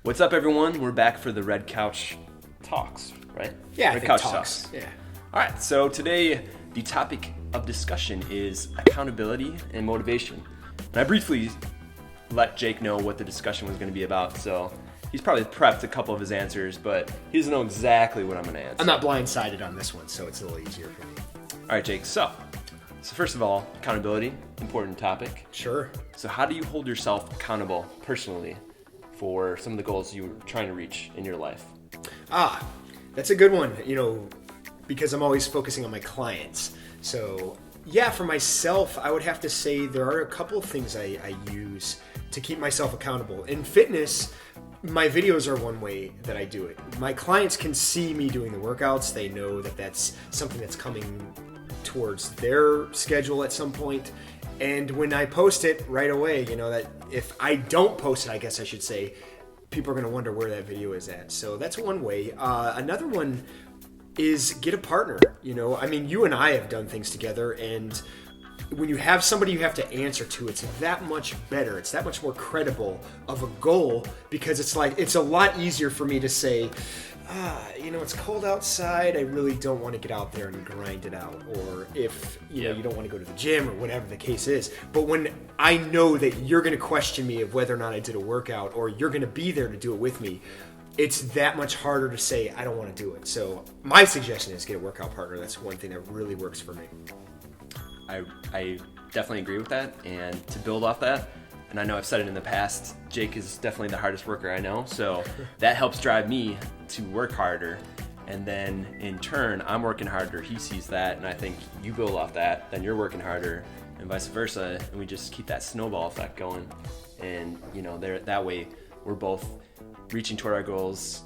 What's up, everyone? We're back for the Red Couch Talks, right? Yeah, Red Couch Talks. Yeah. All right, so today the topic of discussion is accountability and motivation. And I briefly let Jake know what the discussion was going to be about, so he's probably prepped a couple of his answers, but he doesn't know exactly what I'm going to answer. I'm not blindsided on this one, so it's a little easier for me. All right, Jake, so first of all, accountability, important topic. Sure. So how do you hold yourself accountable personally for some of the goals you're trying to reach in your life? That's a good one, because I'm always focusing on my clients. So, yeah, for myself, I would have to say there are a couple of things I use to keep myself accountable. In fitness, my videos are one way that I do it. My clients can see me doing the workouts. They know that that's something that's coming towards their schedule at some point. And when I post it right away, that if I don't post it, I guess I should say, people are going to wonder where that video is at. So that's one way. Another one is get a partner. You and I have done things together, and when you have somebody you have to answer to, it's that much better. It's that much more credible of a goal, because it's a lot easier for me to say, it's cold outside, I really don't want to get out there and grind it out. Or if you don't want to go to the gym or whatever the case is. But when I know that you're going to question me of whether or not I did a workout, or you're going to be there to do it with me, it's that much harder to say I don't want to do it. So my suggestion is get a workout partner. That's one thing that really works for me. I definitely agree with that. And to build off that, and I know I've said it in the past, Jake is definitely the hardest worker I know. So that helps drive me to work harder. And then in turn, I'm working harder. He sees that, and I think you build off that, then you're working harder, and vice versa. And we just keep that snowball effect going. And that way we're both reaching toward our goals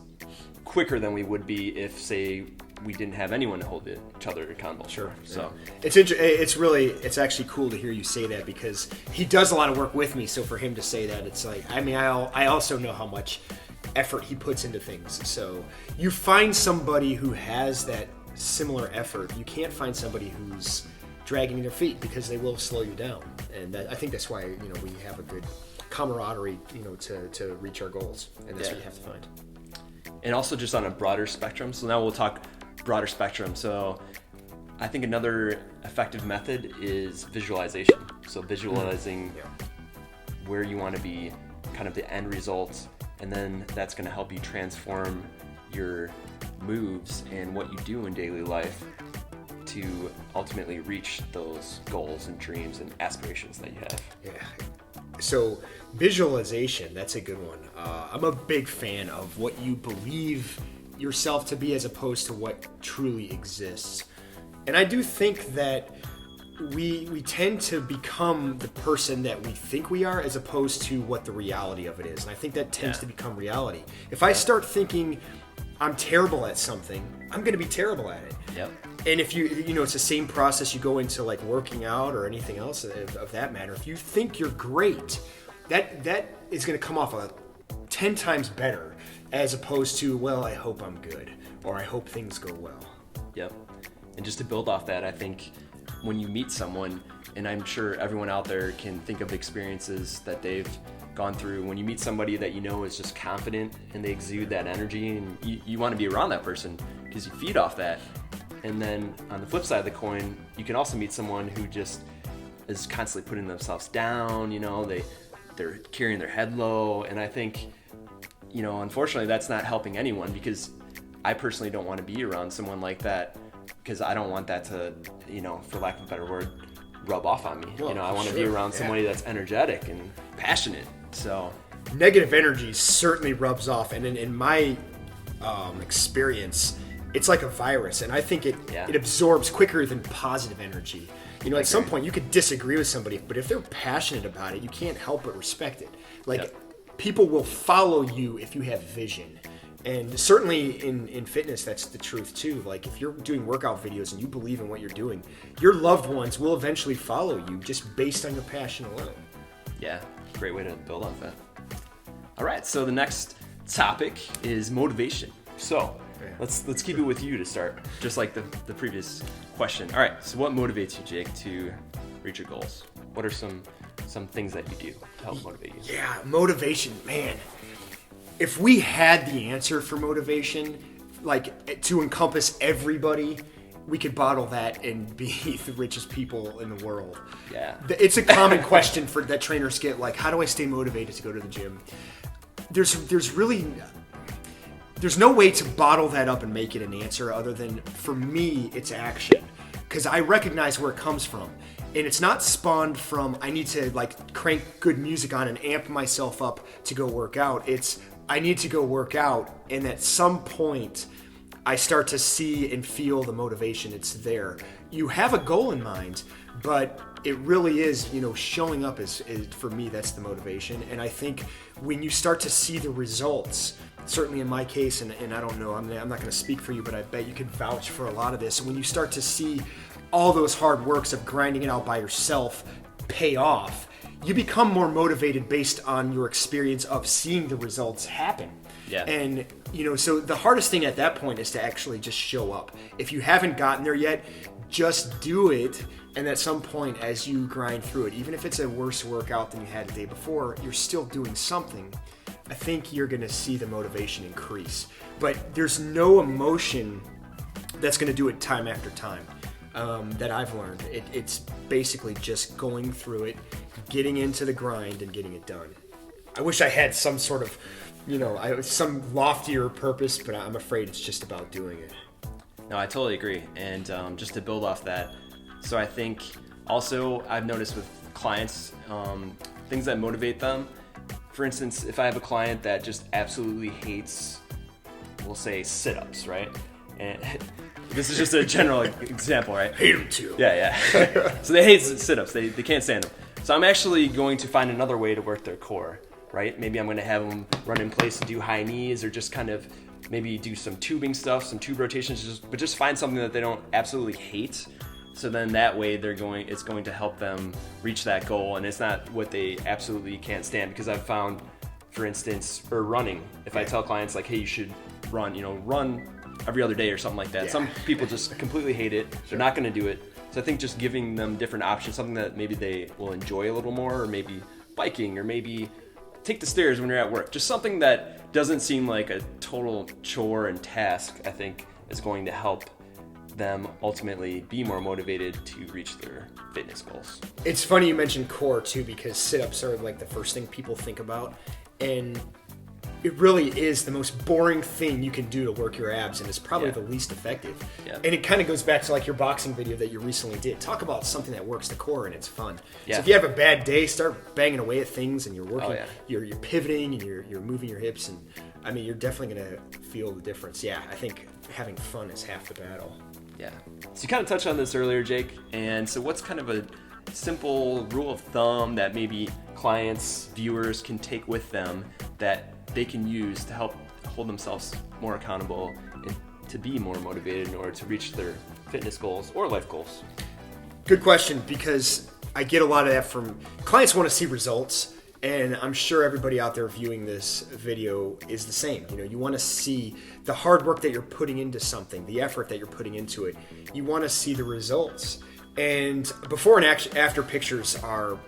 quicker than we would be if, say, we didn't have anyone to hold each other accountable. Sure. So it's actually cool to hear you say that, because he does a lot of work with me. So for him to say that, it's like, I also know how much effort he puts into things. So you find somebody who has that similar effort. You can't find somebody who's dragging their feet, because they will slow you down. And I think that's why we have a good camaraderie to reach our goals, and that's what you have to find. And also just on a broader spectrum. So now we'll talk broader spectrum. So I think another effective method is visualization. So visualizing where you want to be, kind of the end result, and then that's going to help you transform your moves and what you do in daily life to ultimately reach those goals and dreams and aspirations that you have. Yeah. So visualization, that's a good one. I'm a big fan of what you believe yourself to be as opposed to what truly exists. And I do think that we tend to become the person that we think we are as opposed to what the reality of it is. And I think that tends to become reality. If I start thinking I'm terrible at something, I'm going to be terrible at it. Yep. And if it's the same process you go into like working out or anything else of that matter. If you think you're great, that is going to come off 10 times better, as opposed to, well, I hope I'm good, or I hope things go well. Yep. And just to build off that, I think when you meet someone, and I'm sure everyone out there can think of experiences that they've gone through, when you meet somebody that is just confident and they exude that energy, and you want to be around that person because you feed off that. And then on the flip side of the coin, you can also meet someone who just is constantly putting themselves down, they're carrying their head low. And I think, unfortunately, that's not helping anyone, because I personally don't want to be around someone like that, because I don't want that to, for lack of a better word, rub off on me. Well, I want to be around somebody that's energetic and passionate. So negative energy certainly rubs off. And in my experience, it's like a virus, and I think it absorbs quicker than positive energy. At some point you could disagree with somebody, but if they're passionate about it, you can't help but respect it. People will follow you if you have vision. And certainly in fitness, that's the truth too. Like if you're doing workout videos and you believe in what you're doing, your loved ones will eventually follow you just based on your passion alone. Yeah, great way to build off that. All right, so the next topic is motivation. So let's keep it with you to start, just like the previous question. All right, so what motivates you, Jake, to reach your goals? What are some things that you do to help motivate you? Yeah, motivation, man. if we had the answer for motivation, like to encompass everybody, we could bottle that and be the richest people in the world. Yeah. It's a common question for that trainers get, like, how do I stay motivated to go to the gym? There's really, there's no way to bottle that up and make it an answer other than, for me, it's action. Because I recognize where it comes from. And it's not spawned from, I need to like crank good music on and amp myself up to go work out. It's, I need to go work out, and at some point I start to see and feel the motivation. It's there. You have a goal in mind, but it really is, showing up is for me, that's the motivation. And I think when you start to see the results, certainly in my case, and I don't know, I'm not going to speak for you, but I bet you could vouch for a lot of this. When you start to see all those hard works of grinding it out by yourself pay off, you become more motivated based on your experience of seeing the results happen. Yeah. And, so the hardest thing at that point is to actually just show up. If you haven't gotten there yet, just do it. And at some point, as you grind through it, even if it's a worse workout than you had the day before, you're still doing something. I think you're going to see the motivation increase. But there's no emotion that's going to do it time after time. That I've learned. It's basically just going through it, getting into the grind, and getting it done. I wish I had some sort of, some loftier purpose, but I'm afraid it's just about doing it. No, I totally agree. And just to build off that, so I think also I've noticed with clients, things that motivate them. For instance, if I have a client that just absolutely hates, we'll say, sit-ups, right? And this is just a general example, right? Hate them too. Yeah. So they hate sit-ups. They can't stand them. So I'm actually going to find another way to work their core, right? Maybe I'm going to have them run in place and do high knees, or just kind of maybe do some tubing stuff, some tube rotations, but just find something that they don't absolutely hate. So then that way it's going to help them reach that goal, and it's not what they absolutely can't stand. Because I've found, for instance, or running, if I tell clients like, hey, you should run every other day or something like that. Yeah. Some people just completely hate it. They're not going to do it. So I think just giving them different options, something that maybe they will enjoy a little more, or maybe biking, or maybe take the stairs when you're at work. Just something that doesn't seem like a total chore and task, I think is going to help them ultimately be more motivated to reach their fitness goals. It's funny you mentioned core too, because sit-ups are like the first thing people think about. And it really is the most boring thing you can do to work your abs, and it's probably the least effective. Yeah. And it kind of goes back to like your boxing video that you recently did. Talk about something that works the core and it's fun. Yeah. So if you have a bad day, start banging away at things, and you're working, you're pivoting, and you're moving your hips, and I mean, you're definitely going to feel the difference. Yeah, I think having fun is half the battle. Yeah. So you kind of touched on this earlier, Jake. And so what's kind of a simple rule of thumb that maybe clients, viewers can take with them that they can use to help hold themselves more accountable and to be more motivated in order to reach their fitness goals or life goals? Good question, because I get a lot of that from clients. Want to see results, and I'm sure everybody out there viewing this video is the same. You want to see the hard work that you're putting into something, the effort that you're putting into it. You want to see the results, and before and after pictures are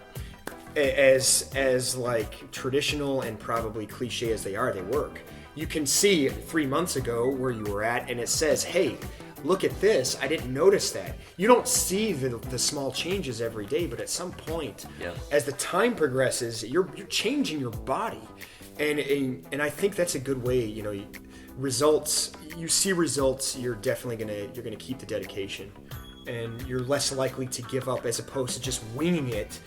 as like traditional and probably cliche as they are, they work. You can see 3 months ago where you were at, and it says, hey, look at this, I didn't notice that. You don't see the small changes every day, but at some point, as the time progresses, you're changing your body. And I think that's a good way, results, you see results, you're definitely gonna keep the dedication. And you're less likely to give up, as opposed to just winging it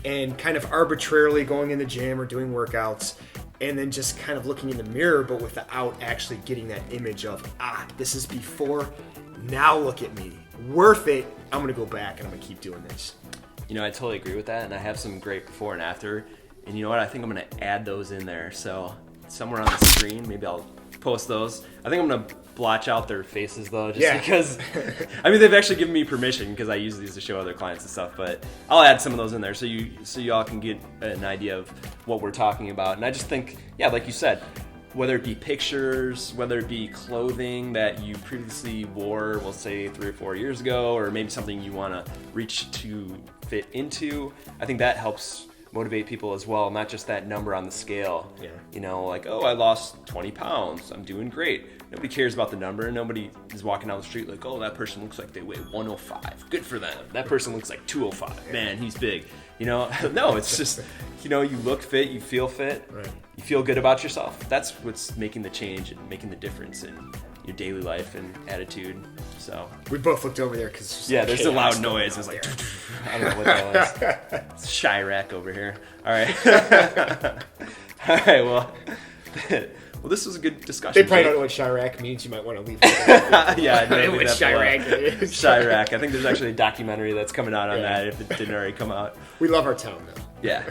and kind of arbitrarily going in the gym or doing workouts and then just kind of looking in the mirror, but without actually getting that image of, this is before, now look at me. Worth it. I'm going to go back and I'm going to keep doing this. I totally agree with that, and I have some great before and after. And you know what? I think I'm going to add those in there. So somewhere on the screen, maybe I'll post those. I think I'm going to blotch out their faces though, just because I mean, they've actually given me permission, because I use these to show other clients and stuff, but I'll add some of those in there so you all can get an idea of what we're talking about. And I just think, like you said, whether it be pictures, whether it be clothing that you previously wore, we'll say 3 or 4 years ago, or maybe something you want to reach to fit into, I think that helps motivate people as well, not just that number on the scale. Yeah. You know, like, oh, I lost 20 pounds. I'm doing great. Nobody cares about the number. Nobody is walking down the street like, oh, that person looks like they weigh 105. Good for them. That person looks like 205. Man, he's big. You know, no, it's just, you know, you look fit, you feel fit, Right. you feel good about yourself. That's what's making the change and making the difference in your daily life and attitude. So We both looked over there because there's a loud noise. It's like, I don't know what that was. It's Chirac over here. All right. All right. Well, this was a good discussion. They probably don't Jake. know what Chirac means. You might want to leave. Yeah, I know. What Chirac is. Chirac. I think there's actually a documentary that's coming out on Yeah. that if it didn't already come out. We love our town, though. Yeah.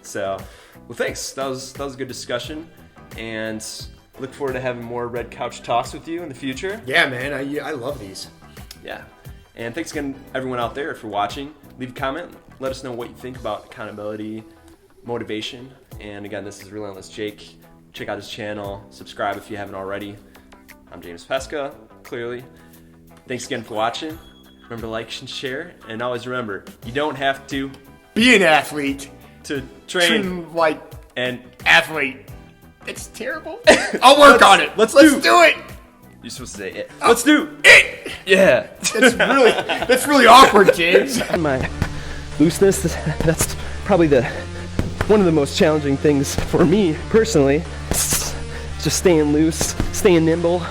So, well, thanks. That was a good discussion, and look forward to having more Red Couch talks with you in the future. Yeah, man. I love these. Yeah. And thanks again, everyone out there, for watching. Leave a comment. Let us know what you think about accountability, motivation. And again, this is Relentless Jake. Check out his channel. Subscribe if you haven't already. I'm James Pesca, clearly. Thanks again for watching. Remember to like and share. And always remember, you don't have to Be an athlete. to train Train like and athlete. It's terrible. I'll work on it. let's do it. you're supposed to say it. Let's do It. Yeah. That's really awkward, James. My looseness, that's probably one of the most challenging things for me personally. Just staying loose, staying nimble.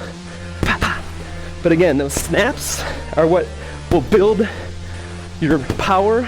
But again, those snaps are what will build your power.